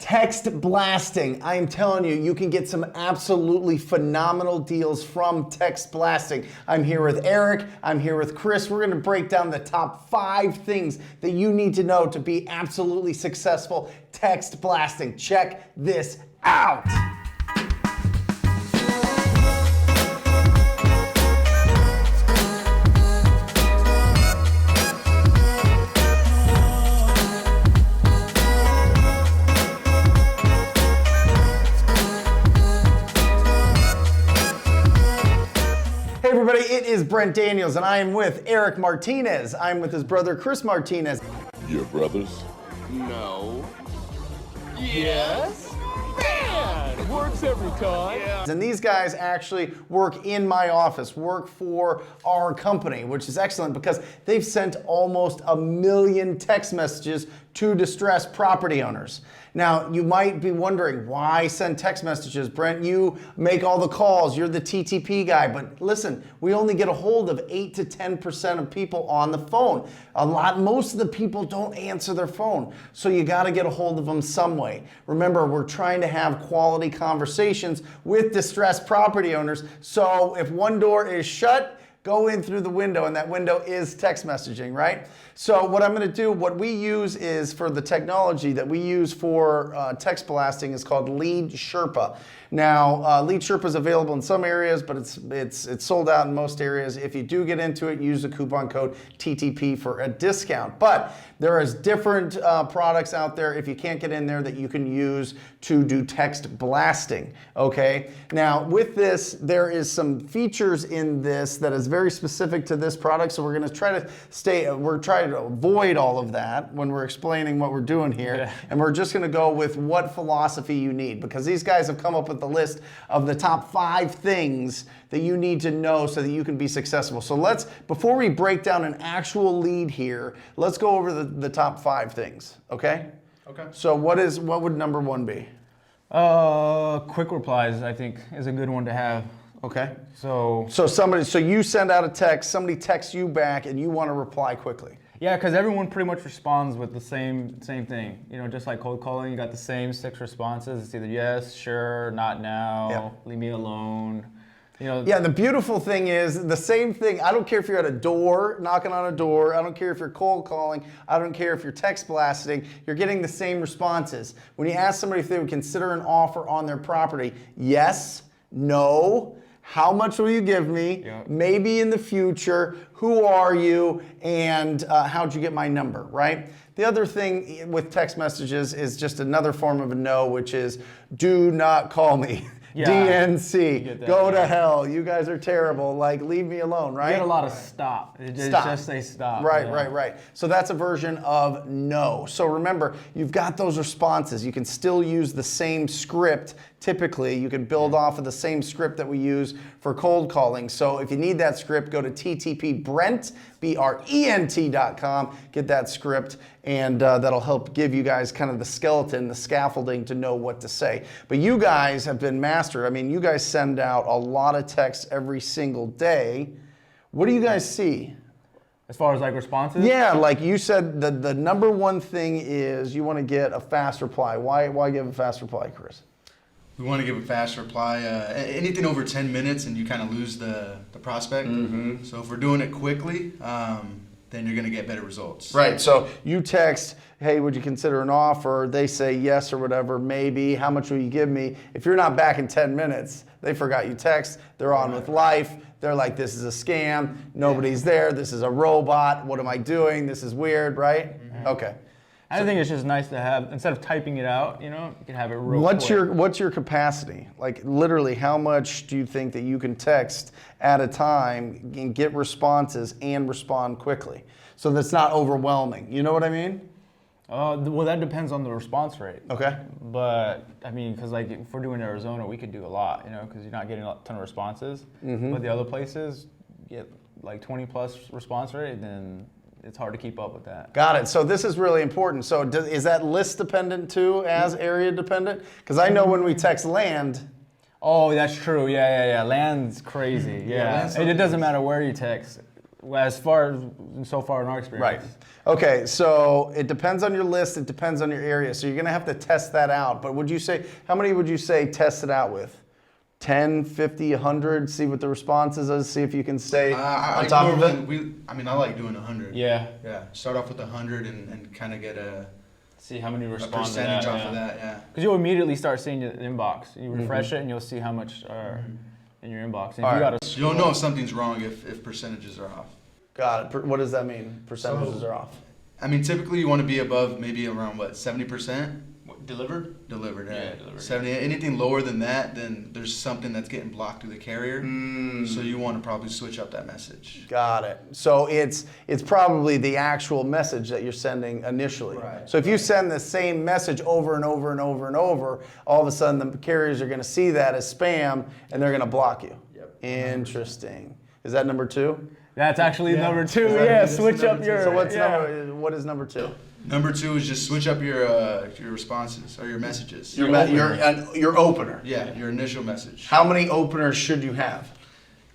Text blasting. I am telling you, you can get some absolutely phenomenal deals from text blasting. I'm here with Eric. I'm here with Chris. We're going to break down the top 5 things that you need to know to be absolutely successful text blasting. Check this out. Everybody, it is Brent Daniels, and I am with Eric Martinez. I'm with his brother, Chris Martinez. Your brothers? No. Yes? Man, works every time. Yeah. And these guys actually work in my office, work for our company, which is excellent because they've sent almost 1 million text messages to distressed property owners. Now, you might be wondering, why send text messages? Brent, you make all the calls, you're the TTP guy, but listen, we only get a hold of 8 to 10% of people on the phone. Most of the people don't answer their phone, so you gotta get a hold of them some way. Remember, we're trying to have quality conversations with distressed property owners, so if one door is shut, go in through the window, and that window is text messaging, right? So what I'm gonna do, what we use is for the technology that we use for text blasting is called Lead Sherpa. Now, Lead Sherpa is available in some areas, but it's sold out in most areas. If you do get into it, use the coupon code TTP for a discount. But there is different products out there, if you can't get in there, that you can use to do text blasting, okay? Now, with this, there is some features in this that is very specific to this product, so we're gonna try to avoid all of that when we're explaining what we're doing here. Yeah. And we're just gonna go with what philosophy you need, because these guys have come up with the list of the top 5 things that you need to know so that you can be successful. So before we break down an actual lead here, let's go over the top 5 things, okay? Okay. So what would number 1 be? Quick replies, I think, is a good one to have. Okay. So you send out a text, somebody texts you back, and you want to reply quickly. yeah, because everyone pretty much responds with the same thing. You know, just like cold calling, you got the same 6 responses. It's either yes, sure, not now, Yep. leave me alone. You know. Yeah, the beautiful thing is the same thing. I don't care if you're at a door, knocking on a door. I don't care if you're cold calling. I don't care if you're text blasting. You're getting the same responses. When you ask somebody if they would consider an offer on their property, yes, no, how much will you give me? Yep. Maybe in the future, who are you, and how'd you get my number, right? The other thing with text messages is just another form of a no, which is do not call me. Yeah, DNC, go to hell, you guys are terrible, like leave me alone, right? You get a lot of stop. It just say stop. Right, yeah. right. So that's a version of no. So remember, you've got those responses. You can still use the same script. Typically, you can build off of the same script that we use for cold calling. So if you need that script, go to ttpbrent, BRENT.com, get that script, and that'll help give you guys kind of the skeleton, the scaffolding to know what to say. But you guys have been mastered. I mean, you guys send out a lot of texts every single day. What do you guys see? As far as like responses? Yeah, like you said, the number 1 thing is you want to get a fast reply. Why give a fast reply, Chris? We want to give a fast reply. Anything over 10 minutes and you kind of lose the prospect. Mm-hmm. So if we're doing it quickly, then you're going to get better results. Right, so you text, hey, would you consider an offer? They say yes or whatever, maybe. How much will you give me? If you're not back in 10 minutes, they forgot you text. They're on with life. They're like, this is a scam. Nobody's there. This is a robot. What am I doing? This is weird, right? Mm-hmm. Okay. I think it's just nice to have, instead of typing it out, you know, you can have it real quick. What's your capacity? Like literally, how much do you think that you can text at a time and get responses and respond quickly? So that's not overwhelming. You know what I mean? Well, that depends on the response rate. Okay. But, I mean, because like if we're doing Arizona, we could do a lot, you know, because you're not getting a ton of responses. Mm-hmm. But the other places, you get like 20 plus response rate, then it's hard to keep up with that. Got it. So this is really important. So is that list dependent too, as area dependent? Because I know when we text land. Oh, that's true. Yeah. Land's crazy. Yeah. It doesn't matter where you text. as far so far in our experience. Right. Okay, so it depends on your list, it depends on your area. So you're gonna have to test that out. But would you say, how many would you say test it out with? 10, 50, 100, see what the responses is, see if you can stay on top of it? I like doing 100. Yeah. Yeah, start off with 100 and kind of get See how many a respond to that. percentage off of that, yeah. Because you'll immediately start seeing the inbox. You refresh it and you'll see how much are in your inbox. And if you got a You'll know if something's wrong if percentages are off. Got it. What does that mean? Percentages are off. I mean, typically you want to be above maybe around, 70%? delivered. Delivered, Yeah, delivered. 70. Anything lower than that, then there's something that's getting blocked through the carrier. So you want to probably switch up that message. Got it. So it's probably the actual message that you're sending initially. Right. So if you send the same message over and over and over and over, all of a sudden the carriers are going to see that as spam and they're going to block you. Yep. Interesting. Is that number 2? That's actually number 2. Is that- Yeah, this is switch number up two. your. So yeah. what is number 2? Number 2 is just switch up your responses or your messages. Your opener. Yeah, your initial message. How many openers should you have?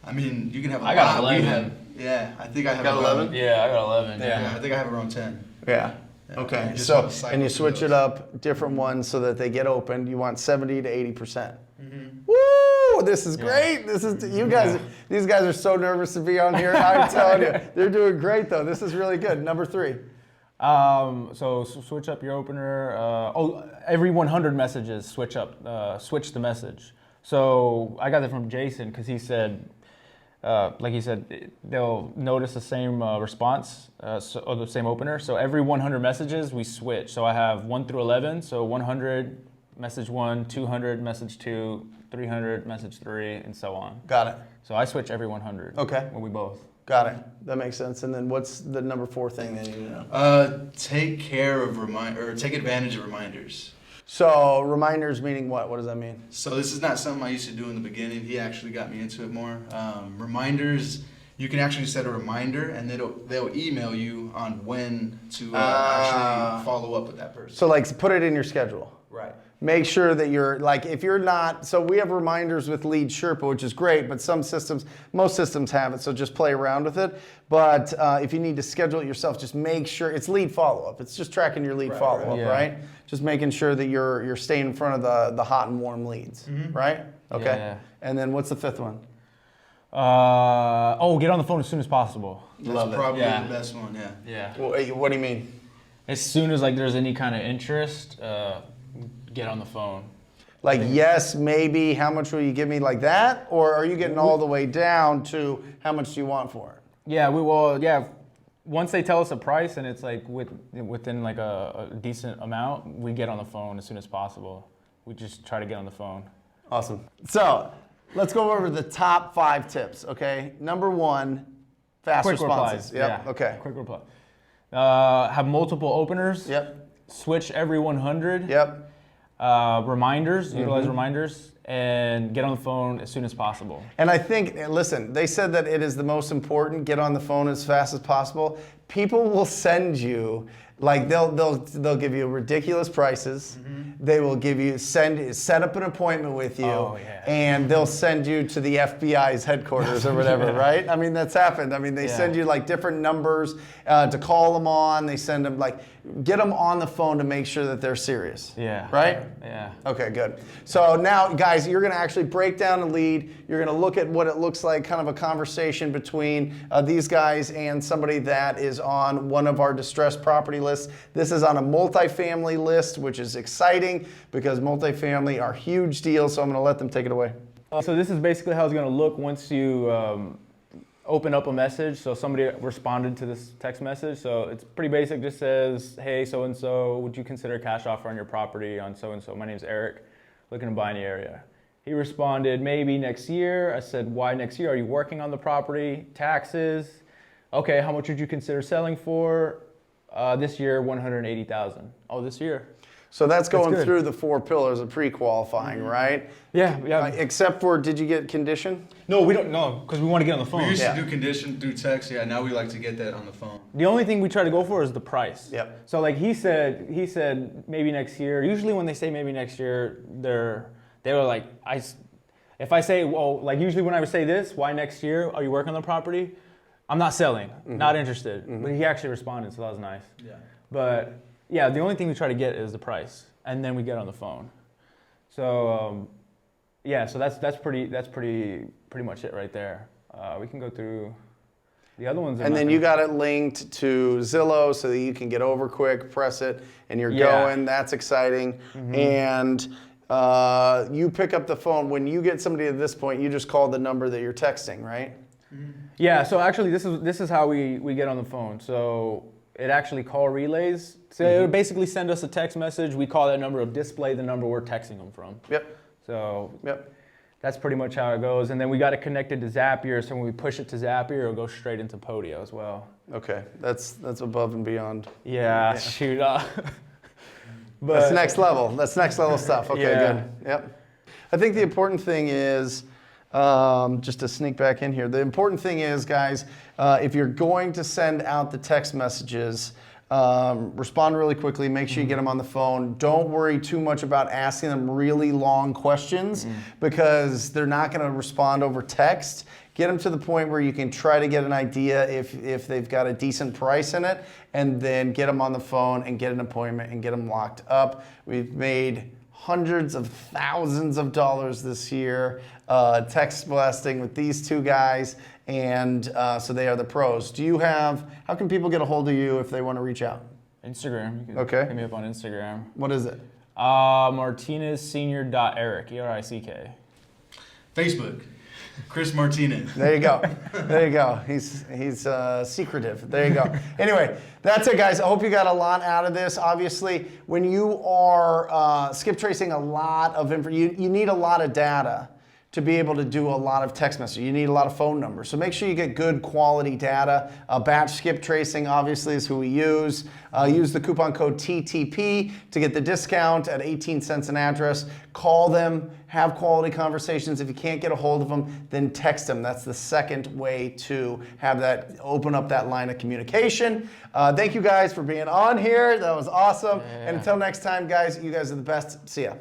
I mean, you can have a I got lot. 11. Yeah, I think I have Got around- 11? Yeah, I got 11. Yeah, I think I have around 10. Yeah. Yeah. Okay. You just So wanna cycle and you through switch it those. up different ones so that they get opened. You want 70 to 80%. Woo! This is great. This is you guys. These guys are so nervous to be on here. I'm telling you, they're doing great though. This is really good. Number 3. So switch up your opener. Every 100 messages, switch the message. So I got that from Jason because he said, like he said, they'll notice the same response or the same opener. So every 100 messages, we switch. So I have 1 through 11. So 100, message 1, 200, message 2, 300, message 3, and so on. Got it. So I switch every 100. Okay. When we both. Got it. That makes sense. And then what's the number 4 thing that you need to know? Take advantage of reminders. So reminders meaning what? What does that mean? So this is not something I used to do in the beginning. He actually got me into it more. Reminders, you can actually set a reminder and they'll email you on when to actually follow up with that person. So like put it in your schedule. Right. Make sure that you're like, if you're not, so we have reminders with Lead Sherpa, which is great, but most systems have it, so just play around with it. But if you need to schedule it yourself, just make sure, it's lead follow-up. It's just tracking your lead follow-up, Yeah. right? Just making sure that you're staying in front of the hot and warm leads, right? Okay. Yeah. And then what's the 5th one? Get on the phone as soon as possible. That's probably Yeah. the best one, yeah. Yeah. What do you mean? As soon as like there's any kind of interest, get on the phone. Like, yes, maybe, how much will you give me, like that? Or are you getting all the way down to how much do you want for it? Yeah, we will. Yeah, once they tell us a price and it's like within like a decent amount, we get on the phone as soon as possible. We just try to get on the phone. Awesome. So let's go over the top 5 tips, okay? Number 1, fast Quick responses. replies. Yep. Yeah. Okay. Quick reply. Have multiple openers. Yep. Switch every 100. Yep. Reminders. Utilize reminders and get on the phone as soon as possible. And I think, listen, they said that it is the most important, get on the phone as fast as possible. People will send you, like they'll give you ridiculous prices. They will give you, set up an appointment with you, and they'll send you to the FBI's headquarters or whatever, right? I mean, that's happened. I mean, they send you like different numbers to call them on. They send them get them on the phone to make sure that they're serious. Yeah. Right? Yeah. Okay, good. So now, guys, you're going to actually break down a lead. You're going to look at what it looks like, kind of a conversation between these guys and somebody that is on one of our distressed property lists. This is on a multifamily list, which is exciting because multifamily are huge deals. So I'm going to let them take it away. So this is basically how it's going to look once you open up a message. So somebody responded to this text message. So it's pretty basic. Just says, hey, so-and-so, would you consider a cash offer on your property on so-and-so? My name's Eric, looking to buy in the area. He responded, maybe next year. I said, why next year? Are you working on the property? Taxes? Okay, how much would you consider selling for? This year, $180,000. Oh, this year. So that's going good. through the 4 pillars of pre-qualifying, right? Yeah. Except for, did you get condition? No, we don't know because we want to get on the phone. We used to do condition through text. Yeah, now we like to get that on the phone. The only thing we try to go for is the price. Yep. So like he said maybe next year. Usually when they say maybe next year, they were like, if I say, well, like usually when I would say this, why next year? Are you working on the property? I'm not selling, not interested. But he actually responded, so that was nice. Yeah. But yeah, the only thing we try to get is the price, and then we get on the phone. So yeah, so that's pretty much it right there. We can go through the other ones. And then you got it linked to Zillow so that you can get over quick, press it, and you're Yeah. going. That's exciting. And you pick up the phone. When you get somebody at this point, you just call the number that you're texting, right? Yeah, so actually this is how we get on the phone. So it actually call relays. So it would basically send us a text message. We call that number, display the number we're texting them from. Yep. So Yep. that's pretty much how it goes. And then we got it connected to Zapier. So when we push it to Zapier, it'll go straight into Podio as well. Okay. That's above and beyond. Yeah, shoot. That's next level. That's next level stuff. Okay, Yeah. good. Yep. I think the important thing is, just to sneak back in here, the important thing is, guys, if you're going to send out the text messages, respond really quickly. Make sure you get them on the phone. Don't worry too much about asking them really long questions because they're not going to respond over text. Get them to the point where you can try to get an idea if they've got a decent price in it, and then get them on the phone and get an appointment and get them locked up. We've made hundreds of thousands of dollars this year text blasting with these two guys, and so they are the pros. How can people get a hold of you if they want to reach out? Instagram. You can Okay. hit me up on Instagram. What is it? MartinezSenior.Eric, E-R-I-C-K. Facebook, Chris Martinez. There you go. There you go. He's secretive. There you go. Anyway, that's it, guys. I hope you got a lot out of this. Obviously, when you are skip tracing a lot of information, you need a lot of data to be able to do a lot of text messaging. You need a lot of phone numbers. So make sure you get good quality data. Batch skip tracing, obviously, is who we use. Use the coupon code TTP to get the discount at 18 cents an address. Call them, have quality conversations. If you can't get a hold of them, then text them. That's the second way to have that, open up that line of communication. Thank you guys for being on here. That was awesome. And until next time, guys, you guys are the best. See ya.